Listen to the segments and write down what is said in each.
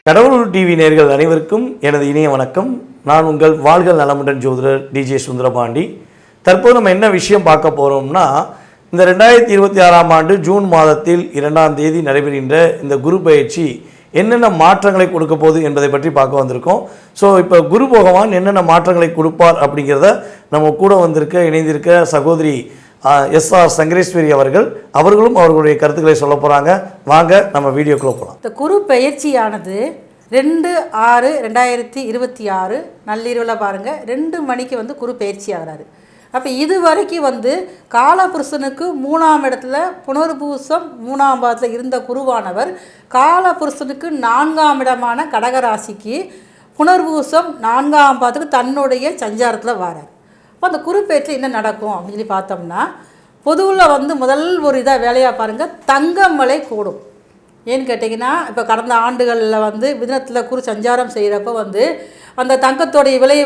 கடவுள் டிவி நேயர்கள் அனைவருக்கும் எனது இனிய வணக்கம். நான் உங்கள் வாழ்க நலமுடன் ஜோதிடர் டிஜே சுந்தரபாண்டி. தற்போது நம்ம என்ன விஷயம் பார்க்க போகிறோம்னா, இந்த 2026ஆம் ஆண்டு ஜூன் மாதத்தில் 2ஆம் தேதி நடைபெறுகின்ற இந்த குரு பயிற்சி என்னென்ன மாற்றங்களை கொடுக்க போகுது என்பதை பற்றி பார்க்க வந்திருக்கோம். ஸோ இப்போ குரு பகவான் என்னென்ன மாற்றங்களை கொடுப்பார் அப்படிங்கிறத நம்ம கூட இணைந்திருக்க சகோதரி எஸ்ஆர் சங்கரேஸ்வரி அவர்களும் அவர்களுடைய கருத்துக்களை சொல்ல போகிறாங்க. வாங்க நம்ம வீடியோக்குள்ளே போகலாம். இந்த குரு பயிற்சியானது 2/6/2026 நள்ளிரவில் பாருங்கள் 2 மணிக்கு குரு பயிற்சி ஆகிறாரு. அப்போ இது வரைக்கும் காலபுருஷனுக்கு 3ஆம் இடத்துல புனர்பூசம் 3ஆம் பாதத்தில் இருந்த குருவானவர் காலபுருஷனுக்கு 4ஆம் இடமான கடகராசிக்கு புனர்பூசம் 4ஆம் பாதத்துக்கு தன்னுடைய சஞ்சாரத்தில் வரார். அப்போ அந்த குரு பயிற்சியில் என்ன நடக்கும் அப்படின்னு சொல்லி பார்த்தோம்னா, பொதுவில் முதல் ஒரு இதாக வேலையாக பாருங்கள், தங்கம் விலை கூடும். ஏன்னு கேட்டிங்கன்னா, இப்போ கடந்த ஆண்டுகளில் மிதுனத்தில் குரு சஞ்சாரம் செய்கிறப்ப அந்த தங்கத்தோடைய விலை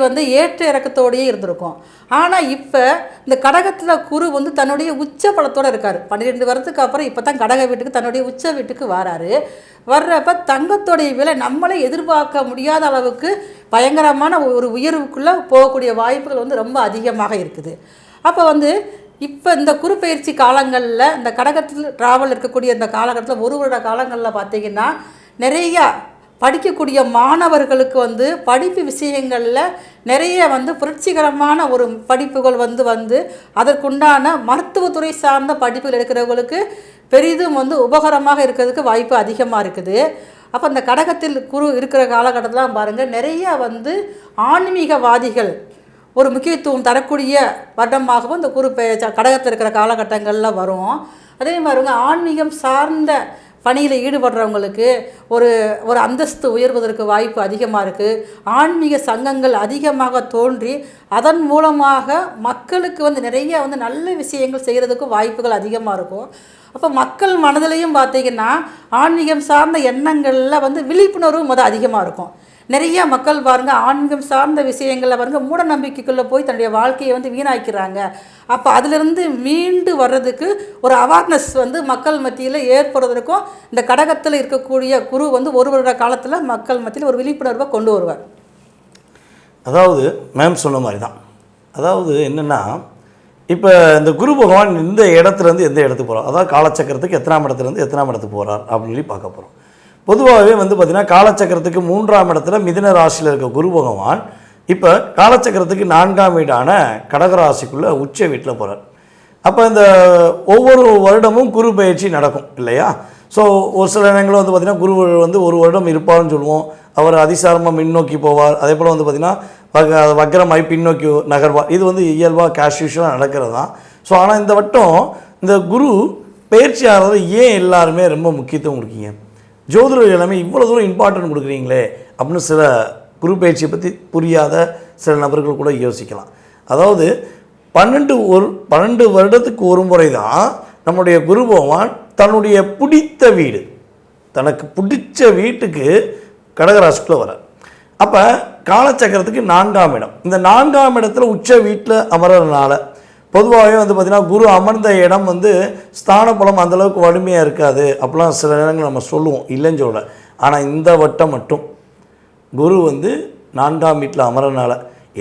ஏற்ற இறக்கத்தோடையே இருந்திருக்கும். ஆனால் இப்போ இந்த கடகத்தில் குரு தன்னுடைய உச்ச பலத்தோடு இருக்கார். 12 வருடத்துக்கு அப்புறம் இப்போ தான் கடக வீட்டுக்கு தன்னுடைய உச்ச வீட்டுக்கு வராரு. வர்றப்ப தங்கத்தோடைய விலை நம்மளே எதிர்பார்க்க முடியாத அளவுக்கு பயங்கரமான ஒரு உயர்வுக்குள்ளே போகக்கூடிய வாய்ப்புகள் ரொம்ப அதிகமாக இருக்குது. அப்போ இப்போ இந்த குரு பயிற்சி காலங்களில் இந்த கடகத்தில் ட்ராவல் இருக்கக்கூடிய இந்த காலகட்டத்தில் 1 வருட காலங்களில் பார்த்திங்கன்னா, நிறையா படிக்கக்கூடிய மாணவர்களுக்கு படிப்பு விஷயங்களில் நிறைய புரட்சிகரமான ஒரு படிப்புகள் அதற்குண்டான மருத்துவத்துறை சார்ந்த படிப்புகள் எடுக்கிறவங்களுக்கு பெரிதும் உபகரமாக இருக்கிறதுக்கு வாய்ப்பு அதிகமாக இருக்குது. அப்போ இந்த கடகத்தில் குரு இருக்கிற காலகட்டத்தில் பாருங்கள், நிறைய ஆன்மீகவாதிகள் ஒரு முக்கியத்துவம் தரக்கூடிய வருடமாகவும் இந்த குரு கடகத்தில் இருக்கிற காலகட்டங்களில் வரும். அதே மாதிரி ஆன்மீகம் சார்ந்த பணியில் ஈடுபடுறவங்களுக்கு ஒரு அந்தஸ்து உயர்வதற்கு வாய்ப்பு அதிகமாக இருக்குது. ஆன்மீக சங்கங்கள் அதிகமாக தோன்றி அதன் மூலமாக மக்களுக்கு நிறைய நல்ல விஷயங்கள் செய்கிறதுக்கும் வாய்ப்புகள் அதிகமாக இருக்கும். அப்போ மக்கள் மனதிலையும் பார்த்திங்கன்னா ஆன்மீகம் சார்ந்த எண்ணங்களில் விழிப்புணர்வு அதிகமாக இருக்கும். நிறைய மக்கள் பாருங்கள், ஆன்மீகம் சார்ந்த விஷயங்களில் பாருங்கள் மூட நம்பிக்கைக்குள்ளே போய் தன்னுடைய வாழ்க்கையை வீணாக்கிறாங்க. அப்போ அதிலிருந்து மீண்டு வர்றதுக்கு ஒரு அவேர்னஸ் மக்கள் மத்தியில் ஏற்படுவதற்கும் இந்த கடகத்தில் இருக்கக்கூடிய குரு 1 வருட காலத்தில் மக்கள் மத்தியில் ஒரு விழிப்புணர்வை கொண்டு வருவார். அதாவது மேம் சொன்ன மாதிரி தான். அதாவது என்னென்னா, இப்போ இந்த குரு பகவான் இந்த இடத்துலேருந்து எந்த இடத்துக்கு போகிறார், அதாவது காலச்சக்கரத்துக்கு எத்தனாம் இடத்துலேருந்து எத்தனாம் இடத்துக்கு போகிறார் அப்படின்னு சொல்லி பார்க்க போகிறோம். பொதுவாகவே பார்த்திங்கன்னா காலச்சக்கரத்துக்கு 3ஆம் இடத்துல மிதுன ராசியில் இருக்க குரு பகவான் இப்போ காலச்சக்கரத்துக்கு 4ஆம் வீடான கடகராசிக்குள்ளே உச்ச வீட்டில் போகிறார். அப்போ இந்த ஒவ்வொரு வருடமும் குரு பயிற்சி நடக்கும் இல்லையா? ஸோ ஒரு சில நேரங்களும் பார்த்திங்கன்னா குரு 1 வருடம் இருப்பார்னு சொல்லுவோம். அவர் அதிசாரமாக முன்னோக்கி போவார். அதே போல் பார்த்திங்கன்னா வக்ரமாய் பின்னோக்கி நகர்வார். இது இயல்பாக கேஷுவலாக நடக்கிறது தான். ஸோ ஆனால் இந்த வட்டம் இந்த குரு பயிற்சி ஆகிறது ஏன் எல்லாருமே ரொம்ப முக்கியத்துவம் கொடுக்கீங்க, ஜோதிடர்கள் எல்லாமே இவ்வளோ தூரம் இம்பார்ட்டன்ட் கொடுக்குறீங்களே அப்படின்னு சில குரு பயிற்சியை பற்றி புரியாத சில நபர்கள் கூட யோசிக்கலாம். அதாவது 12 வருடத்துக்கு ஒரு முறை தான் நம்முடைய குரு பகவான் தன்னுடைய பிடித்த வீடு, தனக்கு பிடிச்ச வீட்டுக்கு கடகராசிக்குள்ளே வரார். அப்போ காலச்சக்கரத்துக்கு 4ஆம் இடம், இந்த 4ஆம் இடத்துல உச்ச வீட்டில் அமர்றதுனால பொதுவாகவே பார்த்திங்கன்னா குரு அமர்ந்த இடம் ஸ்தான பலம் அந்தளவுக்கு வலிமையாக இருக்காது அப்படிலாம் சில நேரங்கள் நம்ம சொல்லுவோம், இல்லைன்னு சொல்ல. ஆனால் இந்த வட்டம் மட்டும் குரு 4ஆம் வீட்டில் அமர்றதுனால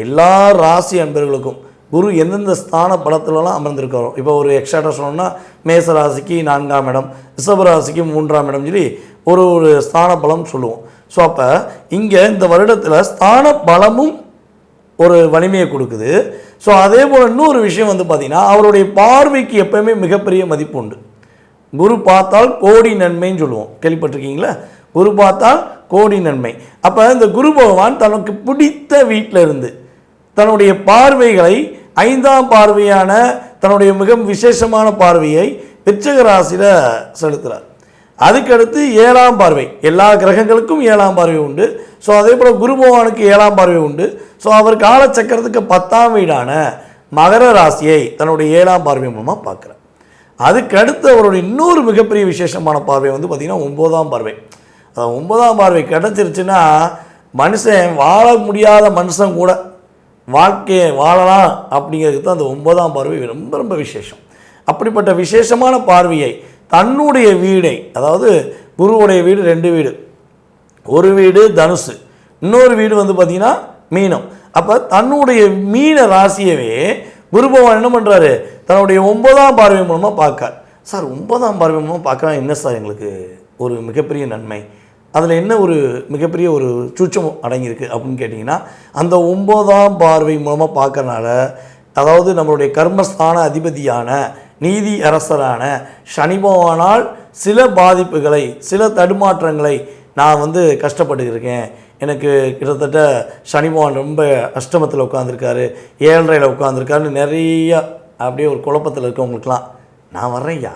எல்லா ராசி அன்பர்களுக்கும் குரு எந்தெந்த ஸ்தான பலத்துலலாம் அமர்ந்திருக்கிறோம். இப்போ ஒரு எக்ஸ்ட்ராட்டாக சொல்லணும்னா மேச ராசிக்கு 4ஆம் இடம், ரிஷப ராசிக்கு 3ஆம் இடம் சொல்லி ஒரு ஸ்தான பலம் சொல்லுவோம். ஸோ அப்போ இங்கே இந்த வருடத்தில் ஸ்தான பலமும் ஒரு வலிமையை கொடுக்குது. ஸோ அதே போல் இன்னொரு விஷயம் பார்த்திங்கன்னா, அவருடைய பார்வைக்கு எப்போயுமே மிகப்பெரிய மதிப்பு உண்டு. குரு பார்த்தால் கோடி நன்மைன்னு சொல்லுவோம், கேள்விப்பட்டிருக்கீங்களா? குரு பார்த்தால் கோடி நன்மை. அப்போ இந்த குரு பகவான் தனக்கு பிடித்த வீட்டில் இருந்து தன்னுடைய பார்வைகளை 5ஆம் பார்வையான தன்னுடைய மிக விசேஷமான பார்வையை விருச்சிக ராசியில் செலுத்துகிறார். அதுக்கடுத்து 7ஆம் பார்வை, எல்லா கிரகங்களுக்கும் 7ஆம் பார்வை உண்டு. ஸோ அதே போல் குரு பகவானுக்கு 7ஆம் பார்வை உண்டு. ஸோ அவர் காலச்சக்கரத்துக்கு 10ஆம் வீடான மகர ராசியை தன்னுடைய 7ஆம் பார்வை மூலமாக பார்க்குறார். அதுக்கடுத்து அவருடைய இன்னொரு மிகப்பெரிய விசேஷமான பார்வை பார்த்திங்கன்னா 9ஆம் பார்வை. அது 9ஆம் பார்வை கிடச்சிருச்சுன்னா மனுஷன் வாழ முடியாத மனுஷன் கூட வாழ்க்கையை வாழலாம் அப்படிங்கிறதுக்கு தான் அந்த 9ஆம் பார்வை ரொம்ப ரொம்ப விசேஷம். அப்படிப்பட்ட விசேஷமான பார்வையை தன்னுடைய வீடை, அதாவது குருவுடைய வீடு 2 வீடு, ஒரு வீடு தனுசு, இன்னொரு வீடு வந்து பார்த்திங்கன்னா மீனம். அப்போ தன்னுடைய மீன ராசியவே குரு பகவான் என்ன பண்ணுறாரு, தன்னுடைய 9ஆம் பார்வை மூலமாக பார்க்கார். சார் 9ஆம் பார்வை மூலமாக பார்க்கலாம் என்ன சார் எங்களுக்கு ஒரு மிகப்பெரிய நன்மை, அதில் என்ன ஒரு மிகப்பெரிய ஒரு சூட்சம் அடங்கியிருக்கு அப்படின்னு கேட்டிங்கன்னா, அந்த 9ஆம் பார்வை மூலமாக பார்க்கறனால, அதாவது நம்மளுடைய கர்மஸ்தான அதிபதியான நீதி அரசரான சனி பகவானால் சில பாதிப்புகளை, சில தடுமாற்றங்களை நான் வந்து கஷ்டப்பட்டுருக்கேன். எனக்கு கிட்டத்தட்ட சனி பகவான் ரொம்ப அஷ்டமத்தில் உட்காந்துருக்காரு, 7.5 உட்காந்துருக்காருன்னு நிறைய அப்படியே ஒரு குழப்பத்தில் இருக்கவங்களுக்கெல்லாம் நான் வர்றேன்யா,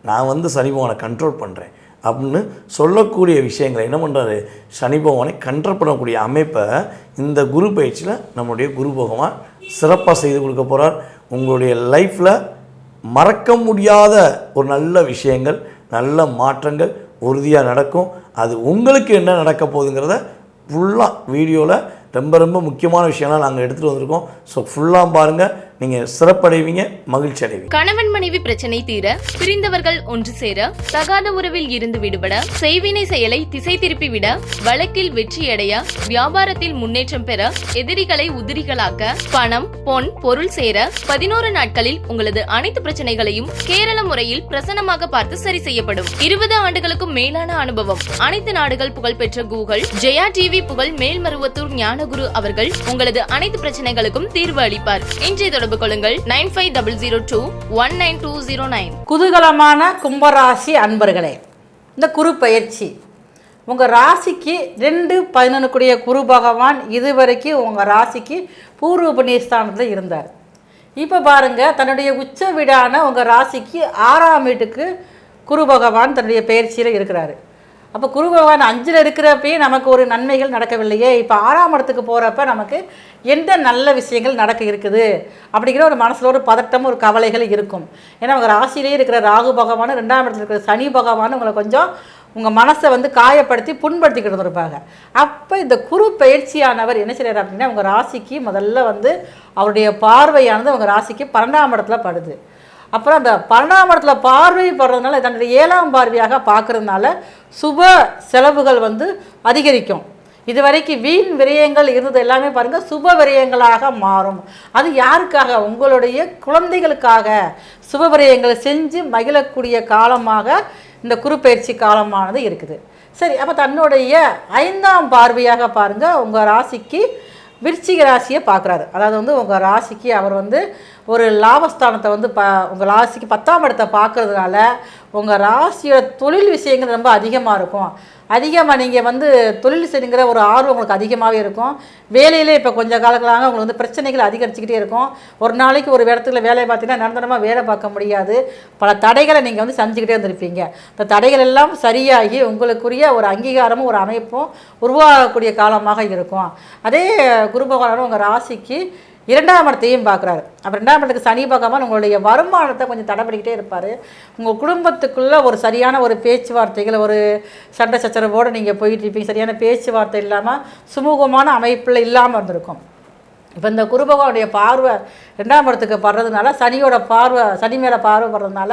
நான் வந்து சனி பகவானை கண்ட்ரோல் பண்ணுறேன் அப்படின்னு சொல்லக்கூடிய விஷயங்களை என்ன பண்ணுறாரு, சனி பகவானை கண்ட்ரோல் பண்ணக்கூடிய அமைப்பை இந்த குரு பயிற்சியில் நம்மளுடைய குரு பகவான் சிறப்பாக செய்து கொடுக்க போகிறார். உங்களுடைய லைஃப்பில் மறக்க முடியாத ஒரு நல்ல விஷயங்கள், நல்ல மாற்றங்கள் உறுதியாக நடக்கும். அது உங்களுக்கு என்ன நடக்க போகுதுங்கிறத ஃபுல்லாக வீடியோவில் ரொம்ப ரொம்ப முக்கியமான விஷயம்லாம் நாங்கள் எடுத்துகிட்டு வந்திருக்கோம். ஸோ ஃபுல்லாக பாருங்கள், நீங்கள் சிறப்படைவீங்க, மகிழ்ச்சி அடைவீங்க. கணவன் மனைவி பிரச்சனை தீர, பிரிந்தவர்கள் ஒன்று சேர, தகாத உறவில் இருந்து விடுபட, செய்வினை செயலை திசை திருப்பி விட, வழக்கில் வெற்றியடைய, வியாபாரத்தில் முன்னேற்றம் பெற, எதிரிகளை உதிரிகளாக்க, பணம் பொன் பொருள் சேர 11 நாட்களில் உங்களது அனைத்து பிரச்சனைகளையும் கேரள முறையில் பிரசன்னமாக பார்த்து சரி செய்யப்படும். 20 ஆண்டுகளுக்கும் மேலான அனுபவம், அனைத்து நாடுகள் புகழ்பெற்ற கூகுள் ஜெயா டிவி புகழ் மேல்மருவத்தூர் ஞானகுரு அவர்கள் உங்களது அனைத்து பிரச்சனைகளுக்கும் தீர்வு அளிப்பார். இன்றைய தொடர்பு கொள்ளுங்கள் 9500219209. குதூகலமான கும்பராசி அன்பர்களே, இந்த குரு பயிற்சி உங்கள் ராசிக்கு 2-11 குரு பகவான் இதுவரைக்கும் உங்கள் ராசிக்கு பூர்வ புண்ணியஸ்தானத்தில் இருந்தார். இப்போ பாருங்கள், தன்னுடைய உச்ச வீடான உங்கள் ராசிக்கு 6ஆம் வீட்டுக்கு குரு பகவான் தன்னுடைய பயிற்சியில் இருக்கிறாரு. அப்போ குரு பகவான் 5ல் இருக்கிறப்பயே நமக்கு ஒரு நன்மைகள் நடக்கவில்லையே, இப்போ 6ஆம் இடத்துக்கு போகிறப்ப நமக்கு எந்த நல்ல விஷயங்கள் நடக்க இருக்குது அப்படிங்கிற ஒரு மனசில் ஒரு பதட்டம், ஒரு கவலைகள் இருக்கும். ஏன்னா உங்கள் ராசியிலே இருக்கிற ராகு பகவான், 2ஆம் இடத்துல இருக்கிற சனி பகவான் உங்களை கொஞ்சம் உங்கள் மனசை வந்து காயப்படுத்தி புண்படுத்திக்கிட்டு இருப்பாங்க. அப்போ இந்த குரு பயிற்சியானவர் என்ன செய்கிறார் அப்படின்னா, உங்கள் ராசிக்கு முதல்ல வந்து அவருடைய பார்வையானது உங்கள் ராசிக்கு 12ஆம் இடத்துல படுது. அப்புறம் அந்த 12ஆம் இடத்துல பார்வை படுறதுனால, தன்னுடைய 7ஆம் பார்வையாக பார்க்கறதுனால சுப செலவுகள் வந்து அதிகரிக்கும். இது வரைக்கும் வீண் விரயங்கள் இருந்தது எல்லாமே பாருங்கள் சுப விரயங்களாக மாறும். அது யாருக்காக? உங்களுடைய குழந்தைகளுக்காக சுப விரயங்களை செஞ்சு மகிழக்கூடிய காலமாக இந்த குரு பயிற்சி காலமானது இருக்குது. சரி, அப்போ தன்னுடைய 5ஆம் பார்வையாக பாருங்கள் உங்கள் ராசிக்கு விருச்சிக ராசியை பார்க்குறாரு. அதாவது வந்து உங்கள் ராசிக்கு அவர் வந்து ஒரு லாபஸ்தானத்தை வந்து உங்கள் ராசிக்கு 10ஆம் இடத்தை பார்க்கறதுனால உங்கள் ராசியோட தொழில் விஷயங்கள் ரொம்ப அதிகமாக இருக்கும். அதிகமாக நீங்கள் வந்து தொழில் செய்யுங்கிற ஒரு ஆர்வம் உங்களுக்கு அதிகமாகவே இருக்கும். வேலையிலே இப்போ கொஞ்சம் காலங்களாக உங்களுக்கு வந்து பிரச்சனைகள் அதிகரிச்சுக்கிட்டே இருக்கும். ஒரு நாளைக்கு ஒரு இடத்துல வேலையை பார்த்தீங்கன்னா நிரந்தரமாக வேலை பார்க்க முடியாது. பல தடைகளை நீங்கள் வந்து சந்திச்சுக்கிட்டே இருந்திருப்பீங்க. இந்த தடைகள் எல்லாம் சரியாகி உங்களுக்குரிய ஒரு அங்கீகாரமும் ஒரு அமைப்பும் உருவாகக்கூடிய காலமாக இருக்கும். அதே குரு பகவான் உங்கள் ராசிக்கு 2ஆம் இடத்தையும் பார்க்குறாரு. அப்போ 2ஆம் இடத்துக்கு சனி பகவான் உங்களுடைய வருமானத்தை கொஞ்சம் தடைபடிக்கிட்டே இருப்பார். உங்கள் குடும்பத்துக்குள்ளே ஒரு சரியான ஒரு பேச்சுவார்த்தைகள், ஒரு சண்டை சச்சரவோடு நீங்கள் போயிட்டு இருப்பீங்க. சரியான பேச்சுவார்த்தை இல்லாமல் சுமூகமான அமைப்பில் இல்லாமல் இருந்திருக்கும். இப்போ இந்த குரு பகவானுடைய பார்வை 2ஆம் இடத்துக்கு படுறதுனால, சனியோட பார்வை சனி மேலே பார்வை படுறதுனால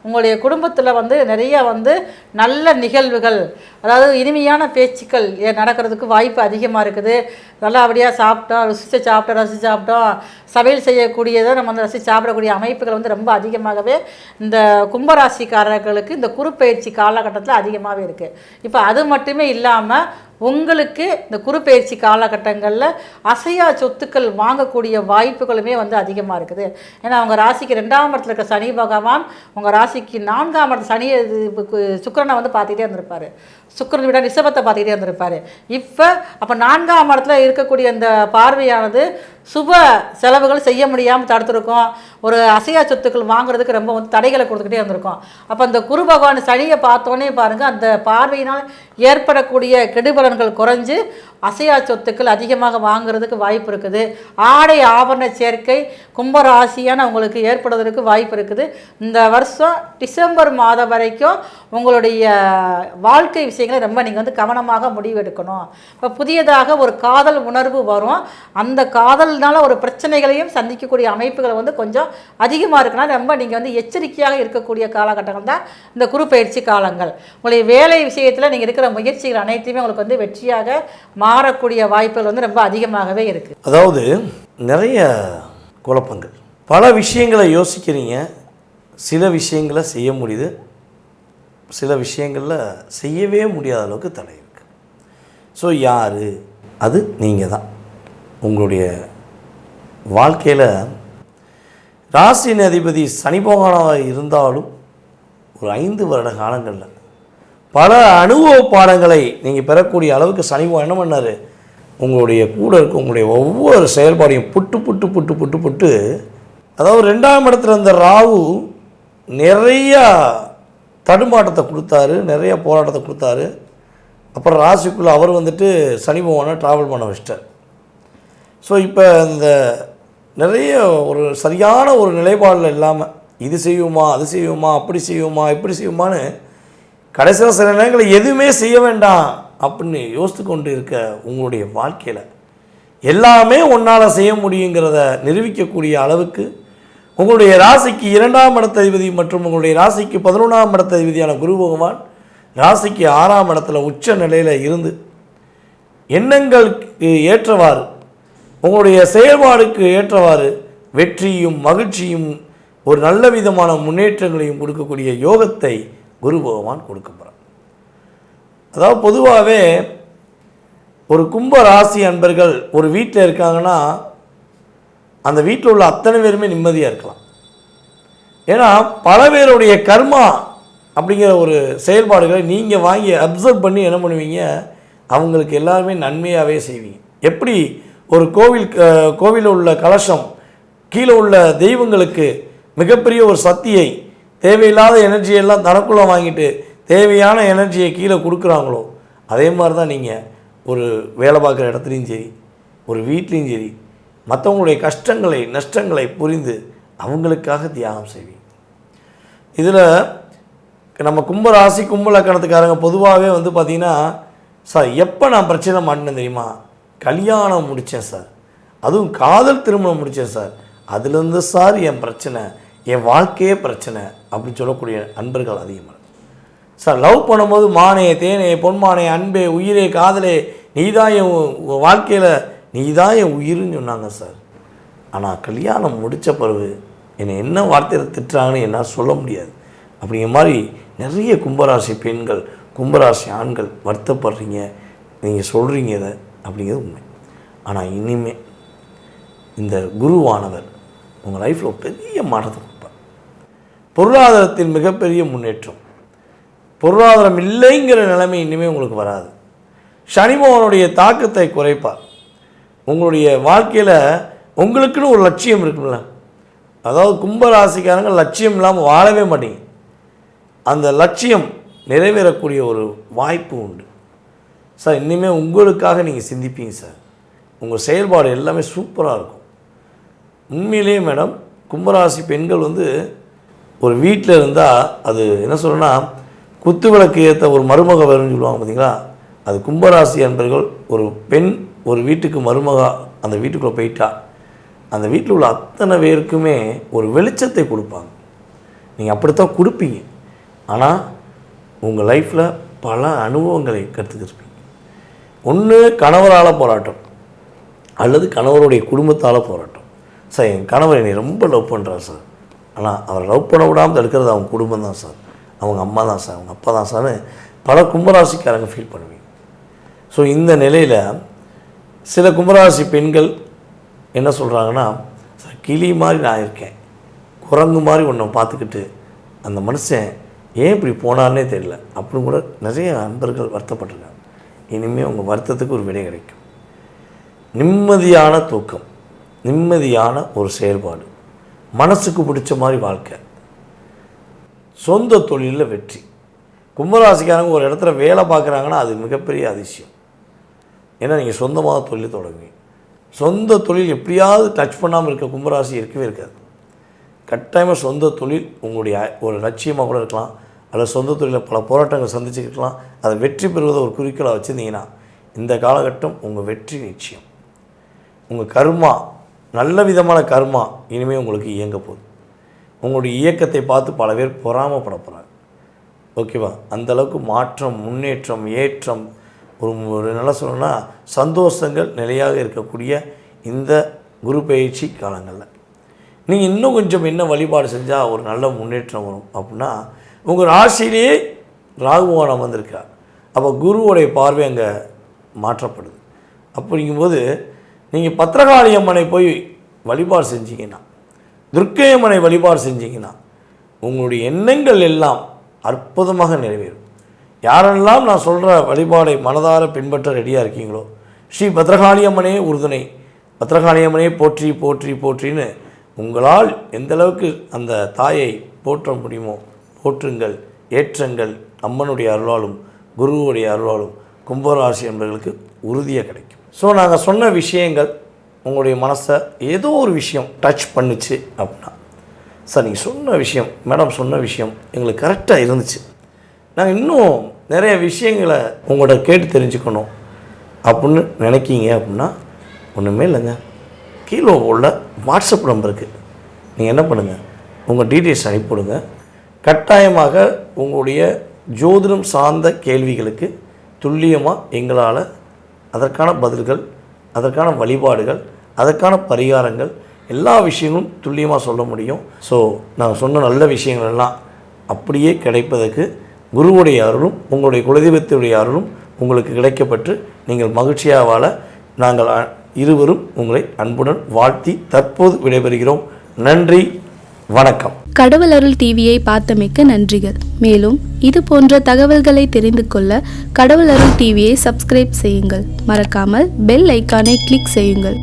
உங்களுடைய குடும்பத்தில் வந்து நிறைய வந்து நல்ல நிகழ்வுகள், அதாவது இனிமையான பேச்சுக்கள் நடக்கிறதுக்கு வாய்ப்பு அதிகமாக இருக்குது. நல்லபடியாக சாப்பிட்டோம், ரசித்து சாப்பிட்டோம், சமையல் செய்யக்கூடியதை நம்ம வந்து ரசித்து சாப்பிடக்கூடிய அமைப்புகள் வந்து ரொம்ப அதிகமாகவே இந்த கும்பராசிக்காரர்களுக்கு இந்த குரு பயிற்சி காலகட்டத்தில் அதிகமாகவே இருக்குது. இப்போ அது மட்டுமே இல்லாமல் உங்களுக்கு இந்த குரு பயிற்சி காலகட்டங்களில் அசையா சொத்துக்கள் வாங்கக்கூடிய வாய்ப்புகளுமே வந்து அதிகமாக இருக்குது. ஏன்னா உங்கள் ராசிக்கு 2ஆம் இடத்துல இருக்க சனி பகவான் உங்கள் ராசிக்கு 4ஆம் இடத்துல சனி சுக்கிரனை வந்து பார்த்துக்கிட்டே இருந்திருப்பார். சுக்கிரன் விட ரிஷபத்தை பார்த்துக்கிட்டே இருந்திருப்பார். இப்போ அப்போ 4ஆம் இடத்துல இருக்கக்கூடிய இந்த பார்வையானது சுப செலவுகள் செய்ய முடியாமல் தடுத்துருக்கோம். ஒரு அசையா சொத்துக்கள் வாங்குறதுக்கு ரொம்ப வந்து தடைகளை கொடுத்துக்கிட்டே இருந்திருக்கோம். அப்போ அந்த குரு பகவான் சனியை பார்த்தோன்னே பாருங்கள், அந்த பார்வையினால் ஏற்படக்கூடிய கெடுபலன்கள் குறைஞ்சு அசையா சொத்துக்கள் அதிகமாக வாங்குறதுக்கு வாய்ப்பு இருக்குது. ஆடை ஆபரண சேர்க்கை கும்பராசியான உங்களுக்கு ஏற்படுவதற்கு வாய்ப்பு இருக்குது. இந்த வருஷம் டிசம்பர் மாதம் வரைக்கும் உங்களுடைய வாழ்க்கை விஷயங்களை ரொம்ப நீங்கள் வந்து கவனமாக முடிவெடுக்கணும். இப்போ புதியதாக ஒரு காதல் உணர்வு வரும். அந்த காதல்னால ஒரு பிரச்சனைகளையும் சந்திக்கக்கூடிய அமைப்புகளை வந்து கொஞ்சம் அதிகமாக இருக்குன்னா ரொம்ப நீங்கள் வந்து எச்சரிக்கையாக இருக்கக்கூடிய காலகட்டங்கள் தான் இந்த குரு பயிற்சி காலங்கள். உங்களுடைய வேலை விஷயத்தில் நீங்கள் இருக்கிற முயற்சிகள் அனைத்தையுமே உங்களுக்கு வந்து வெற்றியாக மாறக்கூடிய வாய்ப்புகள் வந்து ரொம்ப அதிகமாகவே இருக்குது. அதாவது நிறைய குழப்பங்கள், பல விஷயங்களை யோசிக்கிறீங்க, சில விஷயங்களை செய்ய முடியுது, சில விஷயங்களில் செய்யவே முடியாத அளவுக்கு தடை இருக்குது. ஸோ யார் அது? நீங்கள் தான். உங்களுடைய வாழ்க்கையில் ராசியின் அதிபதி சனி பகவானாக இருந்தாலும் ஒரு 5 வருட காலங்களில் பல அனுபவ பாடங்களை நீங்கள் பெறக்கூடிய அளவுக்கு சனி பகவான் என்ன பண்ணார், உங்களுடைய கூட இருக்க உங்களுடைய ஒவ்வொரு செயல்பாடையும் புட்டு புட்டு புட்டு புட்டு புட்டு, அதாவது 2ஆம் இடத்துல இருந்த ராகு நிறையா தடுமாட்டத்தை கொடுத்தாரு, நிறைய போராட்டத்தை கொடுத்தாரு. அப்புறம் ராசிக்குள்ளே அவர் வந்துட்டு சனி பகவானை ட்ராவல் பண்ண வச்சிட்டார். ஸோ இப்போ இந்த நிறைய ஒரு சரியான ஒரு நிலைப்பாடில் இல்லாமல் இது செய்வோமா அது செய்வோமா அப்படி செய்வோமா இப்படி செய்வோமான்னு கடைசியில் சில நேரங்களில் எதுவுமே செய்ய வேண்டாம் அப்படின்னு யோசித்து கொண்டு இருக்க உங்களுடைய வாழ்க்கையில் எல்லாமே ஒன்றால் செய்ய முடியுங்கிறத நிரூபிக்கக்கூடிய அளவுக்கு உங்களுடைய ராசிக்கு 2ஆம் இடத்ததிபதி மற்றும் உங்களுடைய ராசிக்கு 11ஆம் இடத்ததிபதியான குரு பகவான் ராசிக்கு 6ஆம் இடத்துல உச்ச நிலையில் இருந்து எண்ணங்களுக்கு ஏற்றவாறு உங்களுடைய செயல்பாடுக்கு ஏற்றவாறு வெற்றியும் மகிழ்ச்சியும் ஒரு நல்ல விதமான முன்னேற்றங்களையும் கொடுக்கக்கூடிய யோகத்தை குரு பகவான் கொடுக்க போகிறார். அதாவது பொதுவாகவே ஒரு கும்ப ராசி அன்பர்கள் ஒரு வீட்டில் இருக்காங்கன்னா அந்த வீட்டில் உள்ள அத்தனை பேருமே நிம்மதியாக இருக்கலாம். ஏன்னா பல பேருடைய கர்மா அப்படிங்கிற ஒரு செயல்பாடுகளை நீங்கள் வாங்கி அப்சர்வ் பண்ணி என்ன பண்ணுவீங்க, அவங்களுக்கு எல்லாருமே நன்மையாகவே செய்வீங்க. எப்படி ஒரு கோவிலில் உள்ள கலசம் கீழே உள்ள தெய்வங்களுக்கு மிகப்பெரிய ஒரு சக்தியை தேவையில்லாத எனர்ஜியெல்லாம் தனக்குள்ளே வாங்கிட்டு தேவையான எனர்ஜியை கீழே கொடுக்குறாங்களோ அதே மாதிரி தான் நீங்கள் ஒரு வேலை பார்க்குற இடத்துலையும் சரி ஒரு வீட்லேயும் சரி மற்றவங்களுடைய கஷ்டங்களை நஷ்டங்களை புரிந்து அவங்களுக்காக தியாகம் செய்வீங்க. இதில் நம்ம கும்பராசி கும்பலக்கணத்துக்காரங்க பொதுவாகவே வந்து பார்த்திங்கன்னா, சார் எப்போ நான் பிரச்சனை மாட்டினேன் தெரியுமா, கல்யாணம் முடித்தேன் சார், அதுவும் காதல் திருமணம் முடித்தேன் சார், அதுலேருந்து சார் என் பிரச்சனை, என் வாழ்க்கையே பிரச்சனை அப்படின்னு சொல்லக்கூடிய அன்பர்கள் அதிகமாக. சார் லவ் பண்ணும்போது மானே தேனே பொன்மானே அன்பே உயிரே காதலே நீதான் என் வாழ்க்கையில் நீதான் என் உயிர்னு சொன்னாங்க சார். ஆனால் கல்யாணம் முடித்த பிறகு என்னை என்ன வார்த்தையில் திட்டுறாங்கன்னு என்னால் சொல்ல முடியாது. அப்படிங்கிற மாதிரி நிறைய கும்பராசி பெண்கள் கும்பராசி ஆண்கள் வருத்தப்படுறீங்க, நீங்கள் சொல்கிறீங்க இதை அப்படிங்கிறது உண்மை. ஆனால் இனிமேல் இந்த குருவானவர் உங்கள் லைஃப்பில் பெரிய மாற்றத்தை கொடுப்பார். பொருளாதாரத்தில் மிகப்பெரிய முன்னேற்றம், பொருளாதாரம் இல்லைங்கிற நிலைமை இனிமேல் உங்களுக்கு வராது. சனிபகவானுடைய தாக்கத்தை குறைப்பார். உங்களுடைய வாழ்க்கையில் உங்களுக்குன்னு ஒரு லட்சியம் இருக்குல்ல, அதாவது கும்பராசிக்காரங்க லட்சியம் இல்லாமல் வாழவே மாட்டீங்க. அந்த லட்சியம் நிறைவேறக்கூடிய ஒரு வாய்ப்பு உண்டு சார். இனிமேல் உங்களுக்காக நீங்கள் சிந்திப்பீங்க சார். உங்கள் செயல்பாடு எல்லாமே சூப்பராக இருக்கும். உண்மையிலேயே மேடம் கும்பராசி பெண்கள் வந்து ஒரு வீட்டில் இருந்தால் அது என்ன சொல்கிறேன்னா குத்து விளக்கு ஏற்ற ஒரு மருமக வரும்னு சொல்லுவாங்க பார்த்தீங்களா, அது கும்பராசி அன்பர்கள் ஒரு பெண் ஒரு வீட்டுக்கு மருமக அந்த வீட்டுக்குள்ளே போயிட்டா அந்த வீட்டில் உள்ள அத்தனை பேருக்குமே ஒரு வெளிச்சத்தை கொடுப்பாங்க. நீங்கள் அப்படித்தான் கொடுப்பீங்க. ஆனால் உங்கள் லைஃப்பில் பல அனுபவங்களை கற்றுக்கிருப்பீங்க. ஒன்று கணவரால் போராட்டம் அல்லது கணவருடைய குடும்பத்தால் போராட்டம். சார் என் கணவர் என்னை ரொம்ப லவ் பண்ணுறார் சார், ஆனால் அவரை லவ் பண்ண விடாமல் தடுக்கிறது அவங்க குடும்பம் தான் சார், அவங்க அம்மா தான் சார், அவங்க அப்பா தான் சார்னு பல கும்பராசிக்காரங்க ஃபீல் பண்ணுவீங்க. ஸோ இந்த நிலையில் சில கும்பராசி பெண்கள் என்ன சொல்கிறாங்கன்னா, சார் கிளி மாதிரி நான் இருக்கேன், குரங்கு மாதிரி ஒன்றை பார்த்துக்கிட்டு அந்த மனுஷன் ஏன் இப்படி போனார்னே தெரியல அப்படின்னு கூட நிறைய நண்பர்கள் வருத்தப்பட்டிருக்காங்க. இனிமேல் உங்கள் வருத்தத்துக்கு ஒரு விடை கிடைக்கும். நிம்மதியான தூக்கம், நிம்மதியான ஒரு செயல்பாடு, மனசுக்கு பிடிச்ச மாதிரி வாழ்க்கை, சொந்த தொழிலில் வெற்றி. கும்பராசிக்காரங்க ஒரு இடத்துல வேலை பார்க்குறாங்கன்னா அது மிகப்பெரிய அதிசயம். ஏன்னா நீங்கள் சொந்தமாக தொழில் தொடங்குவீங்க. சொந்த தொழில் எப்படியாவது டச் பண்ணாமல் இருக்க கும்பராசி இருக்கவே இருக்காது. கட்டாயமாக சொந்த தொழில் உங்களுடைய ஒரு லட்சியமாக கூட இருக்கலாம், அல்லது சொந்த தொழிலில் பல போராட்டங்கள் சந்திச்சுருக்கலாம். அதை வெற்றி பெறுவதை ஒரு குறிக்கோளாக வச்சுருந்தீங்கன்னா இந்த காலகட்டம் உங்கள் வெற்றி நிச்சயம். உங்கள் கர்மா, நல்ல விதமான கர்மா இனிமேல் உங்களுக்கு இயங்க போகுது. உங்களுடைய இயக்கத்தை பார்த்து பல பேர் பொறாமப்பட போகிறாங்க. ஓகேவா? அந்தளவுக்கு மாற்றம், முன்னேற்றம், ஏற்றம், ஒரு நல்லா சொல்லணும்னா சந்தோஷங்கள் நிலையாக இருக்கக்கூடிய இந்த குரு பயிற்சி காலங்களில் நீங்கள் இன்னும் கொஞ்சம் என்ன வழிபாடு செஞ்சால் ஒரு நல்ல முன்னேற்றம் வரும் அப்படின்னா, உங்கள் ராசியிலேயே ராகுவான் அமர்ந்திருக்கார். அப்போ குருவுடைய பார்வை அங்கே மாற்றப்படுது. அப்படிங்கும்போது நீங்கள் பத்திரகாளி அம்மனை போய் வழிபாடு செஞ்சீங்கன்னா, துர்க்கை அம்மனை வழிபாடு செஞ்சீங்கன்னா உங்களுடைய எண்ணங்கள் எல்லாம் அற்புதமாக நிறைவேறும். யாரெல்லாம் நான் சொல்கிற வழிபாடை மனதார பின்பற்ற ரெடியாக இருக்கீங்களோ, ஸ்ரீ பத்திரகாளி அம்மனே உறுதுணை, பத்திரகாளி அம்மனே போற்றி போற்றி போற்றின்னு உங்களால் எந்தளவுக்கு அந்த தாயை போற்ற முடியுமோ போற்றுங்கள், ஏற்றங்கள். அம்மனுடைய அருளாலும் குருவுடைய அருளாலும் கும்பராசி என்பவர்களுக்கு உறுதியாக கிடைக்கும். ஸோ நாங்கள் சொன்ன விஷயங்கள் உங்களுடைய மனசை ஏதோ ஒரு விஷயம் டச் பண்ணுச்சு அப்படின்னா, சார் நீங்கள் சொன்ன விஷயம், மேடம் சொன்ன விஷயம் எங்களுக்கு கரெக்டாக இருந்துச்சு, நாங்கள் இன்னும் நிறைய விஷயங்களை உங்கள்கிட்ட கேட்டு தெரிஞ்சுக்கணும் அப்படின்னு நினைக்கிங்க அப்படின்னா ஒன்றுமே இல்லைங்க. கீழே உள்ள வாட்ஸ்அப் நம்பருக்கு நீங்கள் என்ன பண்ணுங்கள், உங்கள் டீட்டெயில்ஸ் அனுப்பிவிடுங்க. கட்டாயமாக உங்களுடைய ஜோதிடம் சார்ந்த கேள்விகளுக்கு துல்லியமாக எங்களால் அதற்கான பதில்கள், அதற்கான வழிபாடுகள், அதற்கான பரிகாரங்கள் எல்லா விஷயங்களும் துல்லியமாக சொல்ல முடியும். ஸோ நாங்கள் சொன்ன நல்ல விஷயங்கள் எல்லாம் அப்படியே கிடைப்பதற்கு குருவுடைய அருளும் உங்களுடைய குலதெய்வத்துடைய அருளும் உங்களுக்கு கிடைக்கப்பட்டு நீங்கள் மகிழ்ச்சியாக வாழ நாங்கள் இருவரும் உங்களை அன்புடன் வாழ்த்தி தற்போது விடைபெறுகிறோம். நன்றி, வணக்கம். கடவுள் அருள் டிவியை பார்த்தமைக்கு நன்றிகள். மேலும் இது போன்ற தகவல்களை தெரிந்து கொள்ள கடவுள் அருள் டிவியை சப்ஸ்கிரைப் செய்யுங்கள். மறக்காமல் பெல் ஐக்கானை கிளிக் செய்யுங்கள்.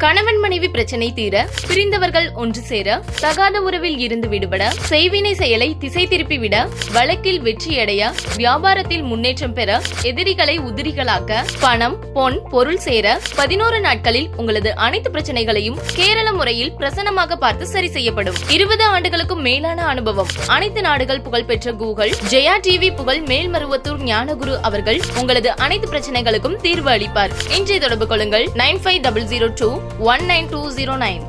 கணவன் மனைவி பிரச்சனை தீர, பிரிந்தவர்கள் ஒன்று சேர, தகாத உறவில் இருந்து விடுபட, செய்வினை செயலை திசை திருப்பி விட, வழக்கில் வெற்றியடைய, வியாபாரத்தில் முன்னேற்றம் பெற, எதிரிகளை உதிரிகளாக்க, பணம் பொன் பொருள் சேர 11 நாட்களில் உங்களது அனைத்து பிரச்சனைகளையும் கேரள முறையில் பிரசன்னமாக பார்த்து சரி செய்யப்படும். 20 ஆண்டுகளுக்கும் மேலான அனுபவம். அனைத்து நாடுகள் புகழ்பெற்ற கூகுள் ஜெயா டிவி புகழ் மேல்மருவத்தூர் ஞானகுரு அவர்கள் உங்களது அனைத்து பிரச்சனைகளுக்கும் தீர்வு அளிப்பார். இன்றைய தொடர்பு கொள்ளுங்கள் 9500219209.